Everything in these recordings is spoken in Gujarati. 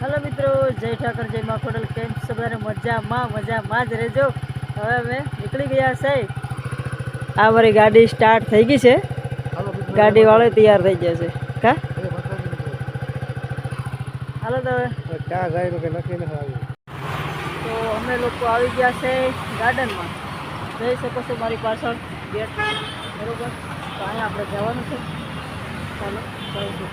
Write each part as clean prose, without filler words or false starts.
हेलो मित्रों, जय ठाकर जय माँ खोडल। केम छो बधाने? मजामां ज रहेजो। हवे अमे निकली गया छे। आ मारी गाड़ी स्टार्ट थई गई छे। गाड़ी वाळो तैयार थई गयो छे। का हालो तो क्या जाय तो नक्की न आवी। तो अमे लोग આવી ગયા છે ગાર્ડનમાં। જોઈ શકો છો મારી પાછળ ગેટ, બરોબર। તો અહીંયા આપણે જવાનું છે। ચાલો જઈશું।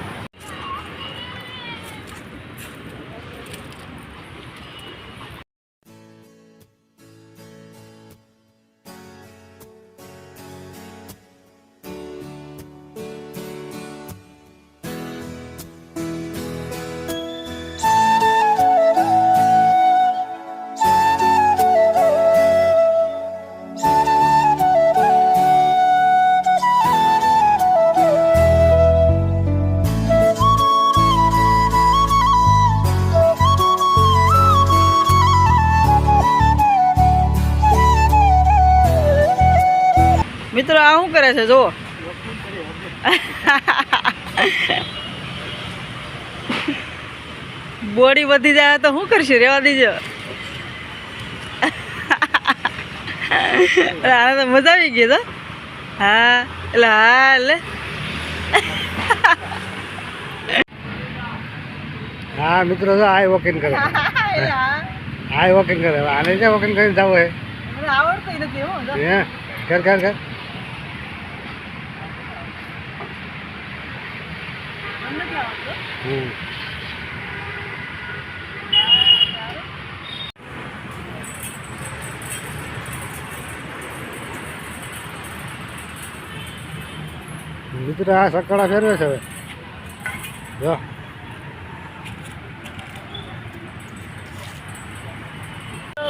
मित्रों आ शू करे छे? जो बॉडी वधी जाए तो शू करशे? रेवा दीजो। आने तो मजा आई गई। तो हाँ एले हाँ एले हाँ मित्रों तो आए वॉकिंग करे। आए वॉकिंग करे। आने से वॉकिंग करने जाओ है। મને આવડતું નથી હો। कर कर कर મને નથી આવડતું। मित्र आ सकड़ा फेरवे छे। जो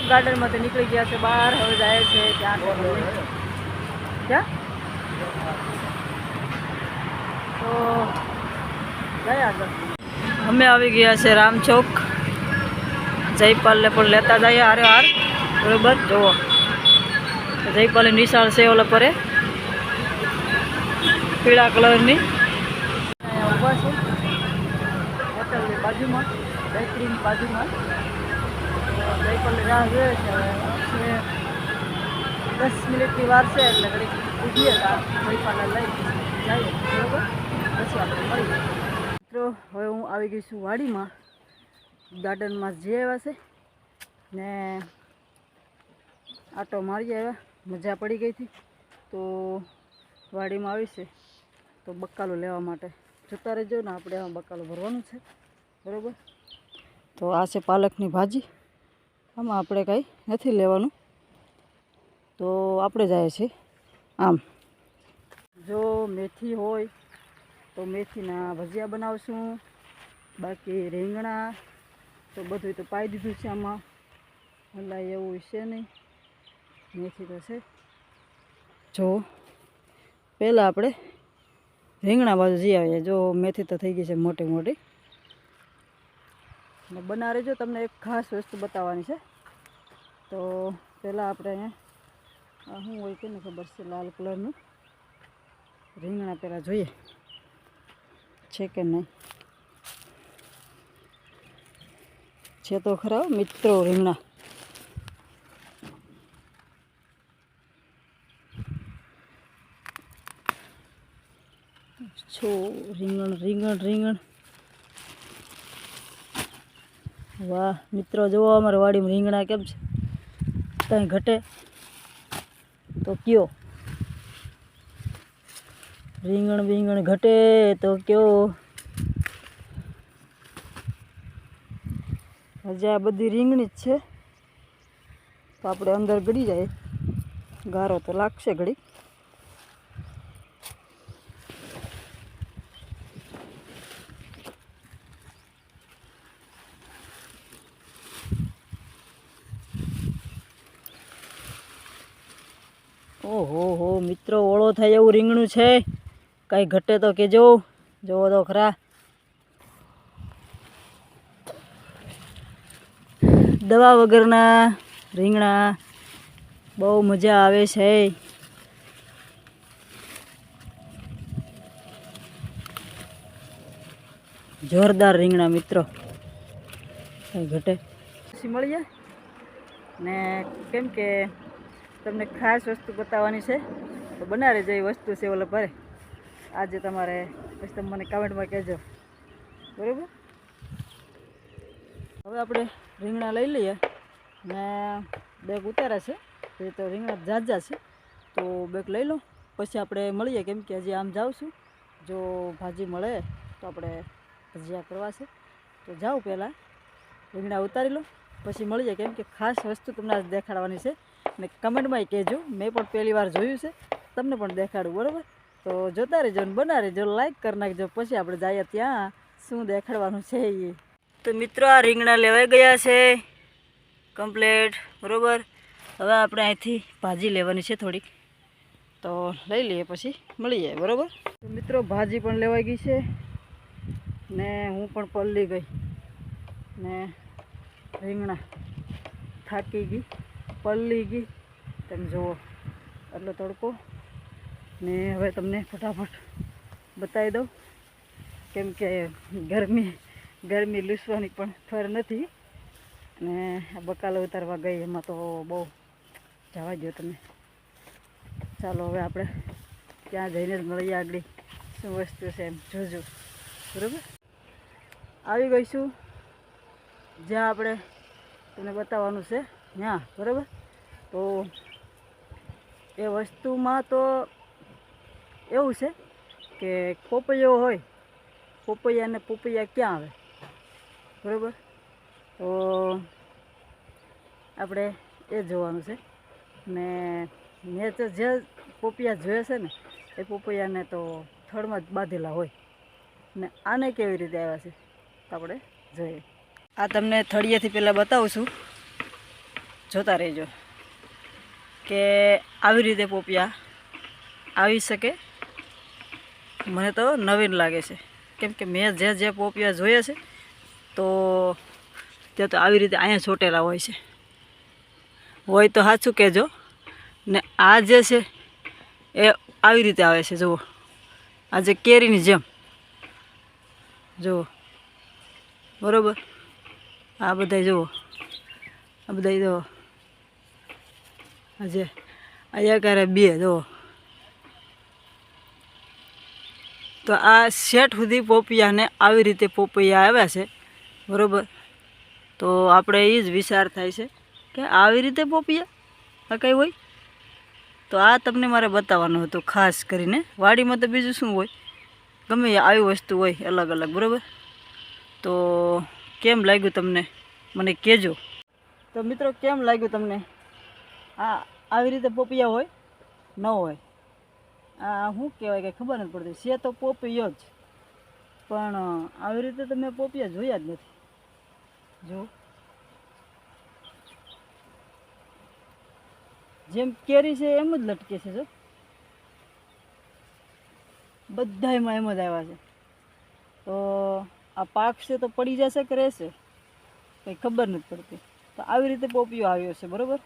गार्डन में निकली गया से बहार। हवे जाए छे क्या क्या तो जाए आगे। અમે આવી ગયા છે રામ ચોક। જયપાલને પણ લેતા જઈએ હારે હાર, બરોબર। જુઓ જયપાલની નિશાળ છે ઓલા પરે પીળા કલરની। ઊભા છે હોટલની બાજુમાં, બેકરીની બાજુમાં। જયપાલની રાહ જોઈએ છે। હવે 10 મિનિટની વાર છે એટલે ઘડીક ઊભીએ તો જયપાલને લઈ જઈએ, બરોબર। પછી આપણે મળીએ મિત્રો। હવે હું આવી ગઈ છું વાડીમાં। ગાર્ડનમાં જઈ આવ્યા છે ને આટો મારી આવ્યા। મજા પડી ગઈ હતી તો વાડીમાં આવી છે તો બકાલો લેવા માટે જતા રહેજો ને। આપણે આમાં બકાલો ભરવાનું છે, બરાબર। તો આ છે પાલકની ભાજી। આમાં આપણે કાંઈ નથી લેવાનું તો આપણે જાય છે આમ। જો મેથી હોય તો મેથીના ભજીયા બનાવશું, બાકી રીંગણા તો બધું તો પાઈ દીધું છે આમાં। હલાય એવું છે નહીં, મેથી તો છે। જો પહેલાં આપણે રીંગણા બાજુ જઈ આવીએ। જો મેથી તો થઈ ગઈ છે મોટી મોટી ને બના રહેજો। તમને એક ખાસ વસ્તુ બતાવવાની છે। તો પહેલાં આપણે અહીંયા શું હોય કે ને ખબર છે, લાલ કલરનું રીંગણા પહેલાં જોઈએ છે કે નહીં। છે તો ખરા મિત્રો રીંગણા। છો રીંગણ રીંગણ રીંગણ। વાહ મિત્રો, જુઓ અમારી વાડીમાં રીંગણા કેમ છે। કંઈ ઘટે તો કયો, રીંગણ બીંગણ ઘટે તો કયો। હજી આ બધી રીંગણી જ છે તો આપણે અંદર ગળી જાય, ગારો તો લાગશે ઘડી। ઓહો હો મિત્રો, ઓળો થાય એવું રીંગણું છે। કાંઈ ઘટે તો કહેજો। જોવો તો ખરા, દવા વગરના રીંગણા બહુ મજા આવે છે। જોરદાર રીંગણા મિત્રો। કંઈ ઘટે. પછી મળીએ ને કેમ કે તમને ખાસ વસ્તુ બતાવવાની છે તો બનાવી જેવી વસ્તુ છે ઓલે ભરે આજે તમારે પછી તમે મને કમેન્ટમાં કહેજો બરાબર. હવે આપણે રીંગણા લઈ લઈએ ને બેગ ઉતાર્યા છે એ તો રીંગણા ઝાઝા છે તો બેગ લઈ લો પછી આપણે મળીએ કેમ કે હજી આમ જાઉં છું જો ભાજી મળે તો આપણે ભજીયા કરવા છે તો જાઉં પહેલાં રીંગણા ઉતારી લો પછી મળીએ કેમ કે ખાસ વસ્તુ તમને આજ દેખાડવાની છે ને કમેન્ટમાં કહેજો મેં પણ પહેલી વાર જોયું છે તમને પણ દેખાડું બરાબર. તો જોતા રહેજો ને બના રહેજો લાઈક કરી નાખજો પછી આપણે જઈએ ત્યાં શું દેખાડવાનું છે એ. તો મિત્રો આ રીંગણા લેવાઈ ગયા છે કમ્પ્લેટ બરાબર. હવે આપણે અહીંથી ભાજી લેવાની છે થોડીક તો લઈ લઈએ પછી મળી જાય બરાબર. તો મિત્રો ભાજી પણ લેવાઈ ગઈ છે ને હું પણ પલળી ગઈ ને રીંગણા થાકી ગઈ પલળી ગઈ તમે જુઓ એટલો તડકો ને હવે તમને ફટાફટ બતાવી દઉં કેમ કે ગરમી લૂસવાની પણ ફર નથી ને આ બકાલો ઉતારવા ગઈ એમાં તો બહુ જવા દો તમે. ચાલો હવે આપણે ત્યાં જઈને જ મળીએ આગળ શું વસ્તુ છે એમ જોજો બરાબર. આવી ગઈશું જ્યાં આપણે તમને બતાવવાનું છે ત્યાં બરાબર. તો એ વસ્તુમાં તો એવું છે કે પોપૈયો હોય પોપૈયા ને પોપૈયા ક્યાં આવે બરાબર. તો આપણે એ જોવાનું છે ને મેં તો જે પોપૈયા જોઈએ છે ને એ પોપૈયાને તો થડમાં જ બાંધેલા હોય ને આને કેવી રીતે આવ્યા છે તો આપણે જોઈએ. આ તમને થળિયેથી પહેલાં બતાવું છું જોતા રહેજો કે આવી રીતે પોપિયા આવી શકે. મને તો નવીન લાગે છે કેમ કે મેં જે પોપિયા જોયા છે તો તે તો આવી રીતે અહીંયા ચોટેલા હોય તો સાચું કહેજો ને આ જે છે એ આવી રીતે આવે છે જુઓ આ જે કેરીની જેમ જુઓ બરાબર. આ બધા જુઓ આ બધા જુઓ આજે અહીંયા ક્યારે બે જુઓ તો આ શેઠ સુધી પોપિયાને આવી રીતે પોપૈયા આવ્યા છે બરાબર. તો આપણે એ જ વિચાર થાય છે કે આવી રીતે પોપિયા આ કંઈ હોય તો આ તમને મારે બતાવવાનું હતું ખાસ કરીને. વાડીમાં તો બીજું શું હોય ગમે આવી વસ્તુ હોય અલગ અલગ બરાબર. તો કેમ લાગ્યું તમને મને કહેજો. તો મિત્રો કેમ લાગ્યું તમને આ આવી રીતે પોપિયા હોય ન હોય આ શું કહેવાય કે ખબર નથી પડતી છે તો પોપિયો જ પણ આવી રીતે તો મેં પોપિયા જોયા જ નથી. જો જેમ કેરી છે એમ જ લટકે છે જો બધાયમાં એમ જ આવ્યા છે. તો આ પાક છે તો પડી જશે કે રહેશે કંઈ ખબર નથી પડતી. તો આવી રીતે પોપિયો આવ્યો છે બરાબર.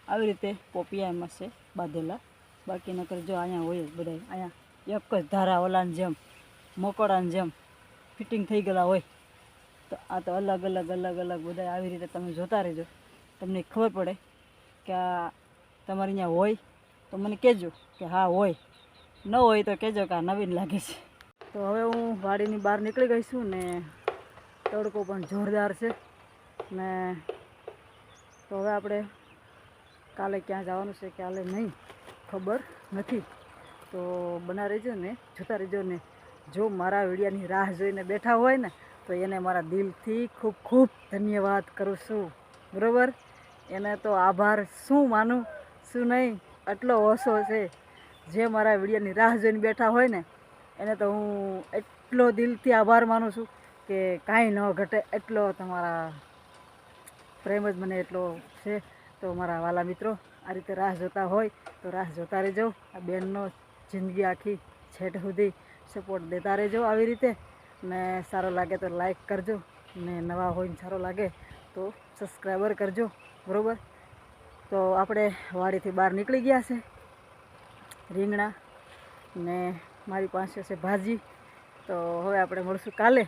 આવી રીતે પોપિયા એમાં છે બાંધેલા બાકી નકર જો અહીંયા હોય જ બધા અહીંયા એક જ ધારા ઓલાની જેમ મકોડાની જેમ ફિટિંગ થઈ ગયેલા હોય. તો આ તો અલગ અલગ બધા આવી રીતે તમે જોતા રહેજો તમને ખબર પડે કે આ તમારે અહીંયા હોય તો મને કહેજો કે હા હોય ન હોય તો કહેજો કે આ નવીન લાગે છે. તો હવે હું વાડીની બહાર નીકળી ગઈ છું ને તડકો પણ જોરદાર છે ને તો હવે આપણે કાલે ક્યાં જવાનું છે કાલે નહીં ખબર નથી. તો બના રહેજો ને જોતા રહેજો ને જો મારા વિડીયોની રાહ જોઈને બેઠા હોય ને તો એને મારા દિલથી ખૂબ ખૂબ ધન્યવાદ કરું છું બરાબર. એને તો આભાર શું માનું શું નહીં આટલો ઓછો છે. જે મારા વિડીયોની રાહ જોઈને બેઠા હોય ને એને તો હું એટલો દિલથી આભાર માનું છું કે કાંઈ ન ઘટે એટલો તમારા પ્રેમ જ મને એટલો છે. તો મારા વાલા મિત્રો આ રીતે રાહ જોતા હોય તો રાહ જોતા રહેજો. આ બેનનો જિંદગી આખી છેટ સુધી સપોર્ટ દેતા રહેજો આવી રીતે ને સારો લાગે તો લાઈક કરજો ને નવા હોય ને સારો લાગે તો સબસ્ક્રાઈબર કરજો બરાબર. તો આપણે વાડીથી બહાર નીકળી ગયા છે રીંગણા ને મારી પાસે છે ભાજી. તો હવે આપણે મળશું કાલે.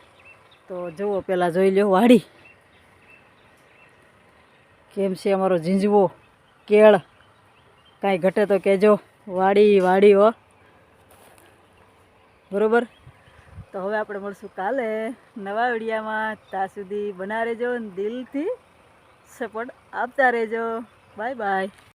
તો જુઓ પહેલાં જોઈ લો વાડી કેમ છે અમારો ઝીંઝવો કેળ, કાંઈ ઘટે તો કહેજો. વાડી વાડી હો, બરોબર. તો હવે આપણે મળશું કાલે નવા વિડીયામાં. ત્યાં સુધી બના રહેજો, દિલથી સપોર્ટ આપતા રહેજો. Bye bye.